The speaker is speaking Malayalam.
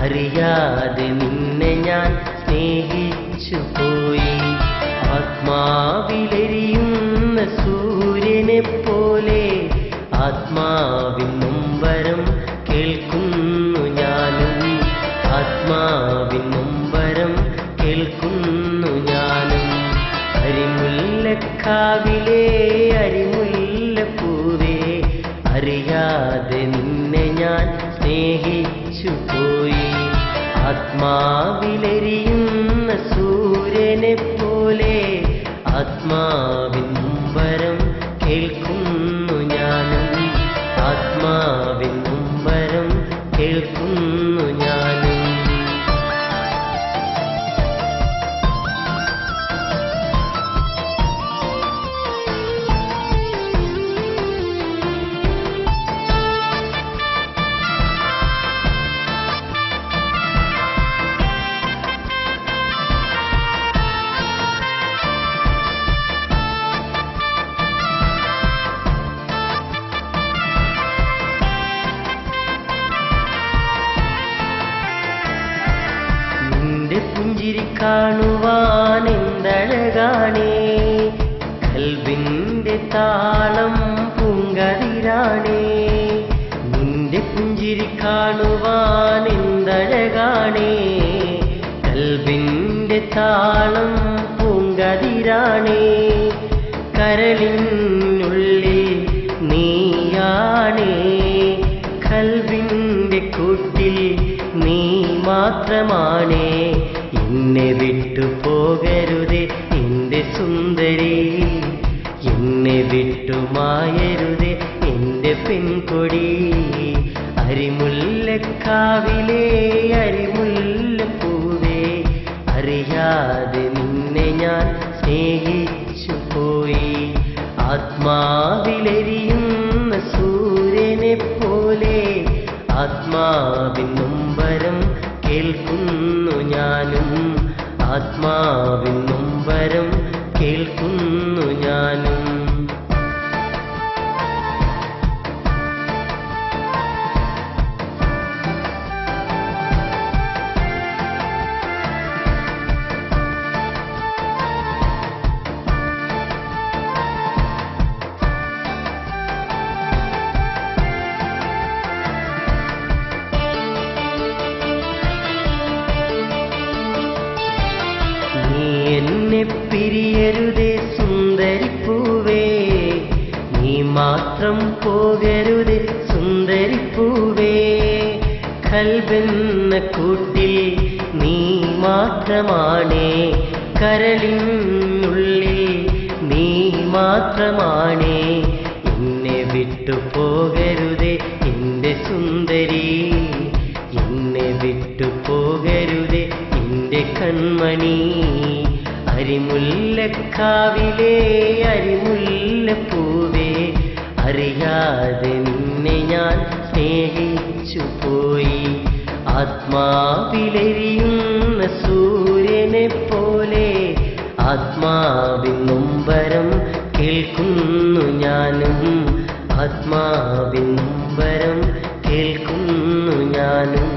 അറിയാതെ നിന്നെ ഞാൻ സ്നേഹിച്ചു പോയി. ആത്മാവിലെരിയുന്ന സൂര്യനെ പോലെ ആത്മാവിൻ നൊമ്പരം കേൾക്കുന്നു ഞാനും. ആത്മാവിൻ നൊമ്പരം കേൾക്കുന്നു ഞാനും. അരിമുല്ലക്കാവിലെ അരിമുല്ലപ്പൂവേ, അറിയാതെ നിന്നെ ഞാൻ സ്നേഹിച്ചു പോയി. ആത്മാവിലെരിയുന്ന സൂര്യനെ പോലെ ആത്മാവിൻ നൊമ്പരം കേൾക്കുന്നു ഞാനും. ആത്മാവിൻ നൊമ്പരം കേൾക്കുന്നു ഞാനും. പുഞ്ചിരി കാണുവാൻ എന്തഴകാണേ, കൽബിന്റെ താളം പൂങ്കതിരാണേ. നിന്റെ പുഞ്ചിരി കാണുവാൻ എന്തഴകാണേ, കൽബിന്റെ താളം പൂങ്കതിരാണേ. കരളിനുള്ളിൽ നീയാണേ, കൽബിന്റെ കൂട്ടിൽ നീ മാത്രമാണേ. എന്നെ വിട്ടു പോകരുതേ എൻ്റെ സുന്ദരി, എന്നെ വിട്ടു മായരുതേ എൻ്റെ പെൺകൊടി. അരിമുല്ലക്കാവിലെ അരിമുല്ലപ്പൂവേ, അറിയാതെ നിന്നെ ഞാൻ സ്നേഹിച്ചു പോയി. ആത്മാവിലെരിയുന്ന സൂര്യനെ പോലെ ആത്മാവിൻ നൊമ്പരം കേൾക്കുന്നു ഞാനും. ആത്മാവിൻ നൊമ്പരം കേൾക്കുന്നു ഞാനും. എന്നെ പിരിയരുതേ സുന്ദരിപ്പൂവേ, നീ മാത്രം പോകരുതേ സുന്ദരിപ്പൂവേ. കൽബെന്ന കൂട്ടിൽ നീ മാത്രമാണേ, കരളിനുള്ളിൽ നീ മാത്രമാണേ. എന്നെ വിട്ടു പോകരുതേ എൻ്റെ സുന്ദരി, എന്നെ വിട്ടു പോകരുതേ എൻ്റെ കൺമണി. അരിമുല്ലക്കാവിലെ അരിമുല്ലപ്പൂവേ, അറിയാതെ നിന്നെ ഞാൻ സ്നേഹിച്ചു പോയി. ആത്മാവിലെരിയുന്ന സൂര്യനെ പോലെ ആത്മാവിൻ നൊമ്പരം കേൾക്കുന്നു ഞാനും. ആത്മാവിൻ നൊമ്പരം കേൾക്കുന്നു ഞാനും.